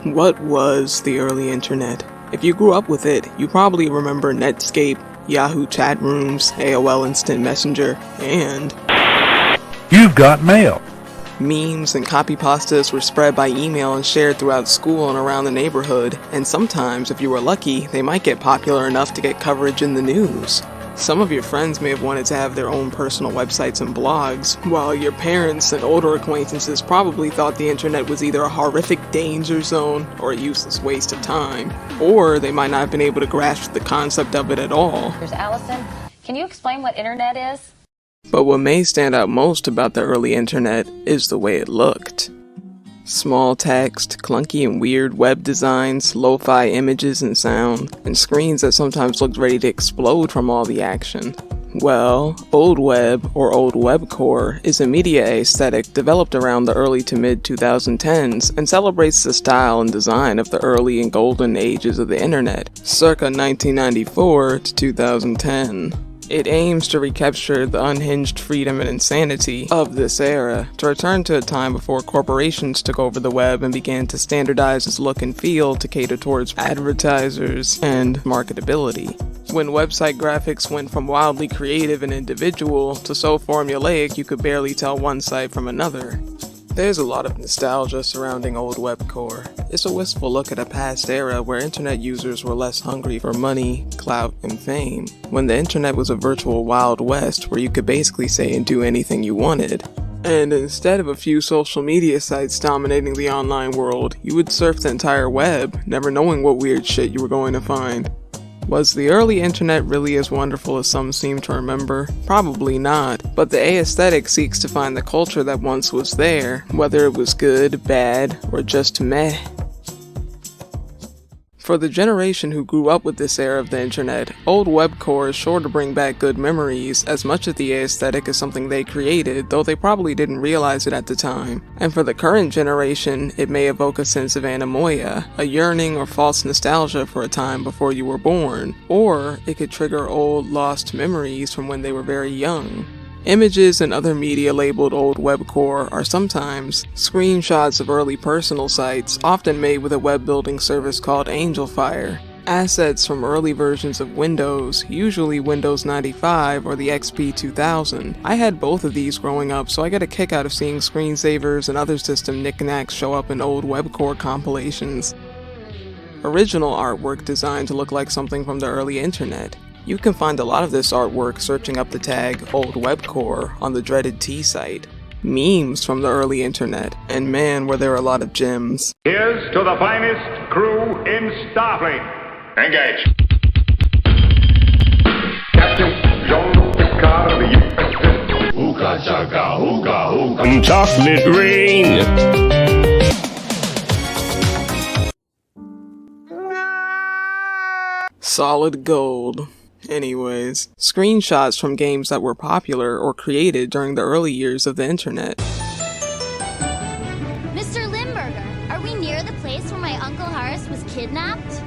What was the early internet? If you grew up with it, you probably remember Netscape, Yahoo chat rooms, AOL Instant Messenger, and You've got mail. memes and copy pastas were spread by email and shared throughout school and around the neighborhood, and sometimes, if you were lucky, they might get popular enough to get coverage in the news. Some of your friends may have wanted to have their own personal websites and blogs, while your parents and older acquaintances probably thought the internet was either a horrific danger zone or a useless waste of time. Or they might not have been able to grasp the concept of it at all. Here's Allison. Can you explain what internet is? But what may stand out most about the early internet is the way it looked. Small text, clunky and weird web designs, lo-fi images and sound, and screens that sometimes looked ready to explode from all the action. Well, Old Web, or Old Webcore, is a media aesthetic developed around the early to mid-2010s and celebrates the style and design of the early and golden ages of the internet, circa 1994 to 2010. It aims to recapture the unhinged freedom and insanity of this era, to return to a time before corporations took over the web and began to standardize its look and feel to cater towards advertisers and marketability. When website graphics went from wildly creative and individual to so formulaic you could barely tell one site from another. There's a lot of nostalgia surrounding Old Webcore. It's a wistful look at a past era where internet users were less hungry for money, clout, and fame, when the internet was a virtual Wild West where you could basically say and do anything you wanted. And instead of a few social media sites dominating the online world, you would surf the entire web, never knowing what weird shit you were going to find. Was the early internet really as wonderful as some seem to remember? Probably not, but the aesthetic seeks to find the culture that once was there, whether it was good, bad, or just meh. For the generation who grew up with this era of the internet, Old Webcore is sure to bring back good memories, as much of the aesthetic is something they created, though they probably didn't realize it at the time. And for the current generation, it may evoke a sense of anemoia, a yearning or false nostalgia for a time before you were born, or it could trigger old, lost memories from when they were very young. Images and other media labeled Old Webcore are sometimes screenshots of early personal sites, often made with a web building service called AngelFire. Assets from early versions of Windows, usually Windows 95 or the XP 2000. I had both of these growing up, so I get a kick out of seeing screensavers and other system knickknacks show up in Old Webcore compilations. Original artwork designed to look like something from the early internet. You can find a lot of this artwork searching up the tag Old Webcore on the dreaded T site. Memes from the early internet, and man were there a lot of gems. Here's to the finest crew in Starfleet. Engage. Captain Jean Picard of the USS. Ooga chaka, ooga ooga. Chocolate rain. Solid gold. Anyways, screenshots from games that were popular or created during the early years of the internet. Mr. Limburger, are we near the place where my Uncle Horace was kidnapped?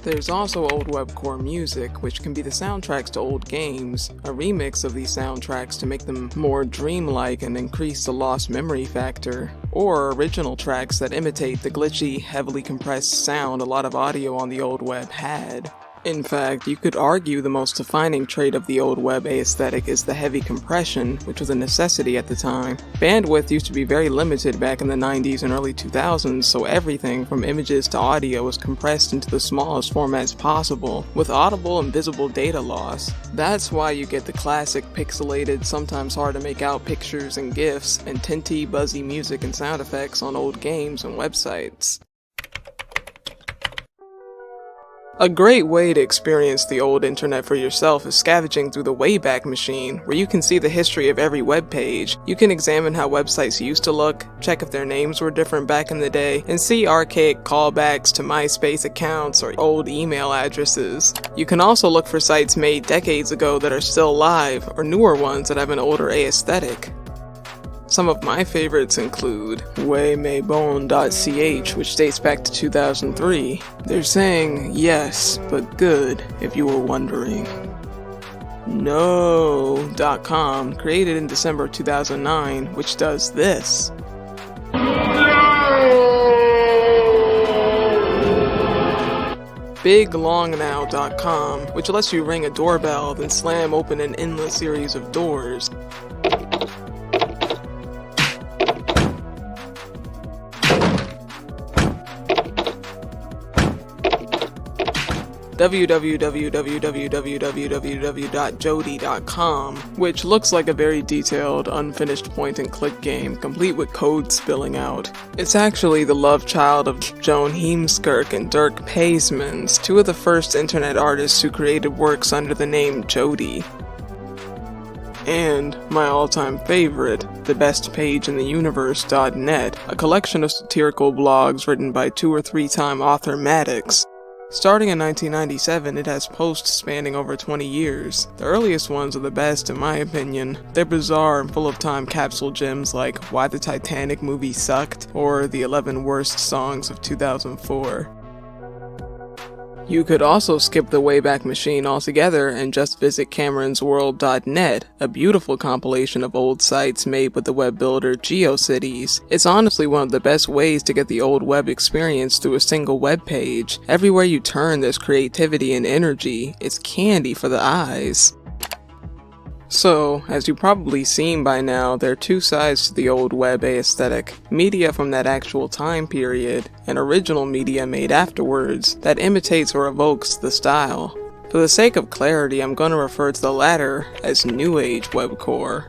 There's also Old Webcore music, which can be the soundtracks to old games, a remix of these soundtracks to make them more dreamlike and increase the lost memory factor, or original tracks that imitate the glitchy, heavily compressed sound a lot of audio on the old web had. In fact, you could argue the most defining trait of the old web aesthetic is the heavy compression, which was a necessity at the time. Bandwidth used to be very limited back in the 90s and early 2000s, so everything from images to audio was compressed into the smallest formats possible, with audible and visible data loss. That's why you get the classic pixelated, sometimes hard to make out pictures and GIFs, and tinty, buzzy music and sound effects on old games and websites. A great way to experience the old internet for yourself is scavenging through the Wayback Machine, where you can see the history of every web page. You can examine how websites used to look, check if their names were different back in the day, and see archaic callbacks to MySpace accounts or old email addresses. You can also look for sites made decades ago that are still live, or newer ones that have an older aesthetic. Some of my favorites include waymaybone.ch, which dates back to 2003. They're saying yes, but good, if you were wondering. No.com, created in December 2009, which does this. No! BigLongNow.com, which lets you ring a doorbell, then slam open an endless series of doors. www.jody.com, which looks like a very detailed, unfinished point-and-click game, complete with code spilling out. It's actually the love child of Joan Heemskirk and Dirk Paismans, two of the first internet artists who created works under the name Jody. And my all-time favorite, thebestpageintheuniverse.net, a collection of satirical blogs written by 2 or 3-time author Maddox. Starting in 1997, it has posts spanning over 20 years. The earliest ones are the best in my opinion. They're bizarre and full of time capsule gems like Why the Titanic Movie Sucked or The 11 Worst Songs of 2004. You could also skip the Wayback Machine altogether and just visit CameronsWorld.net, a beautiful compilation of old sites made with the web builder GeoCities. It's honestly one of the best ways to get the old web experience through a single web page. Everywhere you turn there's creativity and energy. It's candy for the eyes. So, as you've probably seen by now, there are two sides to the old web aesthetic. Media from that actual time period, and original media made afterwards that imitates or evokes the style. For the sake of clarity, I'm going to refer to the latter as New Age Webcore.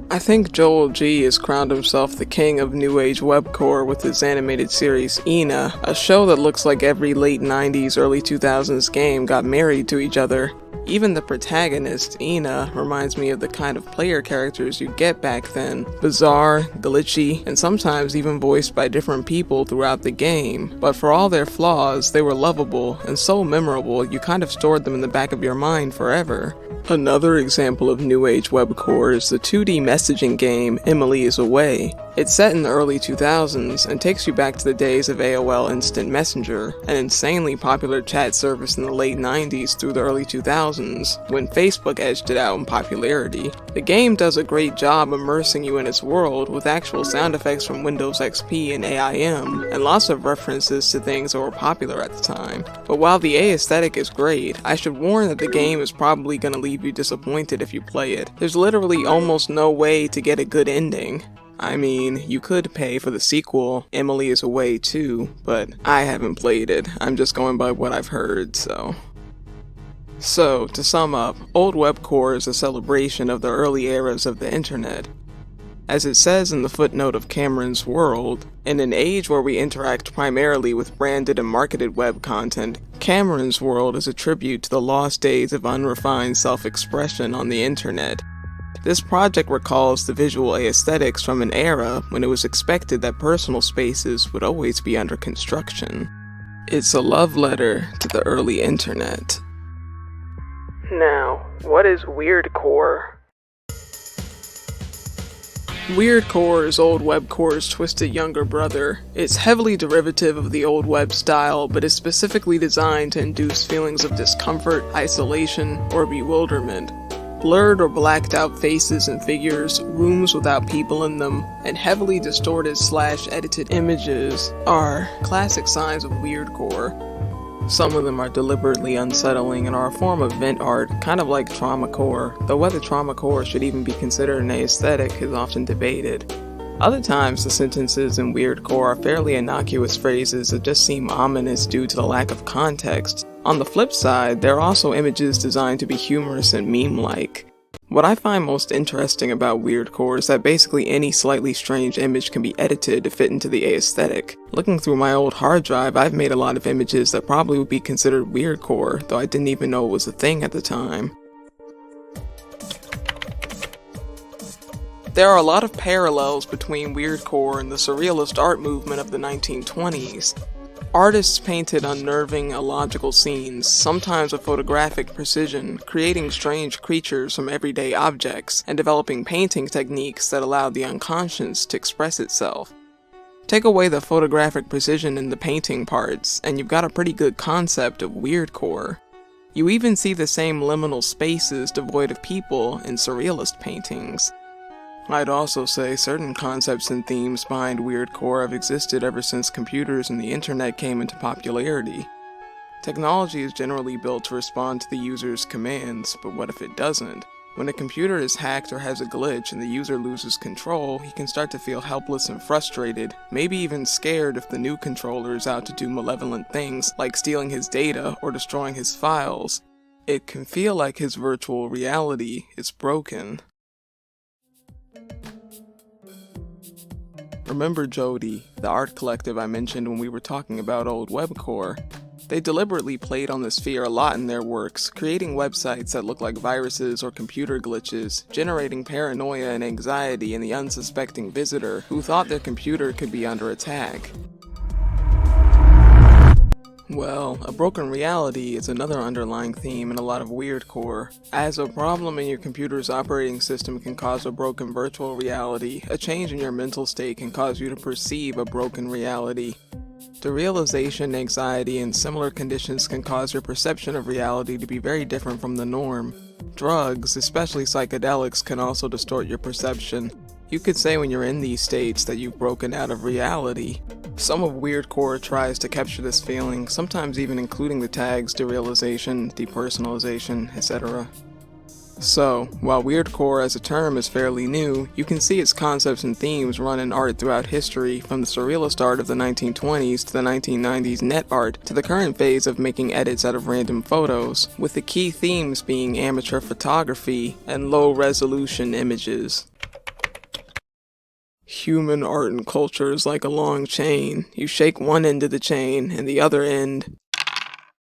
I think Joel G has crowned himself the king of New Age Webcore with his animated series Ina, a show that looks like every late 90s, early 2000s game got married to each other. Even the protagonist, Ina, reminds me of the kind of player characters you get back then. Bizarre, glitchy, and sometimes even voiced by different people throughout the game. But for all their flaws, they were lovable and so memorable you kind of stored them in the back of your mind forever. Another example of New Age Webcore is the 2D messaging game Emily is Away. It's set in the early 2000s and takes you back to the days of AOL Instant Messenger, an insanely popular chat service in the late 90s through the early 2000s, when Facebook edged it out in popularity. The game does a great job immersing you in its world with actual sound effects from Windows XP and AIM, and lots of references to things that were popular at the time. But while the aesthetic is great, I should warn that the game is probably going to leave you disappointed if you play it. There's literally almost no way to get a good ending. I mean, you could pay for the sequel, Emily is Away 2, but I haven't played it. I'm just going by what I've heard, so. So, to sum up, Old Webcore is a celebration of the early eras of the internet. As it says in the footnote of Cameron's World, in an age where we interact primarily with branded and marketed web content, Cameron's World is a tribute to the lost days of unrefined self-expression on the internet. This project recalls the visual aesthetics from an era when it was expected that personal spaces would always be under construction. It's a love letter to the early internet. Now, what is Weirdcore? Weirdcore is Old Webcore's twisted younger brother. It's heavily derivative of the old web style, but is specifically designed to induce feelings of discomfort, isolation, or bewilderment. Blurred or blacked out faces and figures, rooms without people in them, and heavily distorted / edited images are classic signs of Weirdcore. Some of them are deliberately unsettling and are a form of vent art, kind of like traumacore, though whether traumacore should even be considered an aesthetic is often debated. Other times, the sentences in Weirdcore are fairly innocuous phrases that just seem ominous due to the lack of context. On the flip side, there are also images designed to be humorous and meme-like. What I find most interesting about Weirdcore is that basically any slightly strange image can be edited to fit into the aesthetic. Looking through my old hard drive, I've made a lot of images that probably would be considered Weirdcore, though I didn't even know it was a thing at the time. There are a lot of parallels between Weirdcore and the surrealist art movement of the 1920s. Artists painted unnerving, illogical scenes, sometimes with photographic precision, creating strange creatures from everyday objects, and developing painting techniques that allowed the unconscious to express itself. Take away the photographic precision in the painting parts, and you've got a pretty good concept of Weirdcore. You even see the same liminal spaces devoid of people in surrealist paintings. I'd also say certain concepts and themes behind Weirdcore have existed ever since computers and the internet came into popularity. Technology is generally built to respond to the user's commands, but what if it doesn't? When a computer is hacked or has a glitch and the user loses control, he can start to feel helpless and frustrated, maybe even scared if the new controller is out to do malevolent things like stealing his data or destroying his files. It can feel like his virtual reality is broken. Remember Jody, the art collective I mentioned when we were talking about old Webcore? They deliberately played on this fear a lot in their works, creating websites that look like viruses or computer glitches, generating paranoia and anxiety in the unsuspecting visitor who thought their computer could be under attack. Well, a broken reality is another underlying theme in a lot of Weirdcore. As a problem in your computer's operating system can cause a broken virtual reality, a change in your mental state can cause you to perceive a broken reality. Derealization, anxiety, and similar conditions can cause your perception of reality to be very different from the norm. Drugs, especially psychedelics, can also distort your perception. You could say when you're in these states that you've broken out of reality. Some of Weirdcore tries to capture this feeling, sometimes even including the tags derealization, depersonalization, etc. So, while Weirdcore as a term is fairly new, you can see its concepts and themes run in art throughout history, from the surrealist art of the 1920s to the 1990s net art to the current phase of making edits out of random photos, with the key themes being amateur photography and low-resolution images. Human art and culture is like a long chain. You shake one end of the chain, and the other end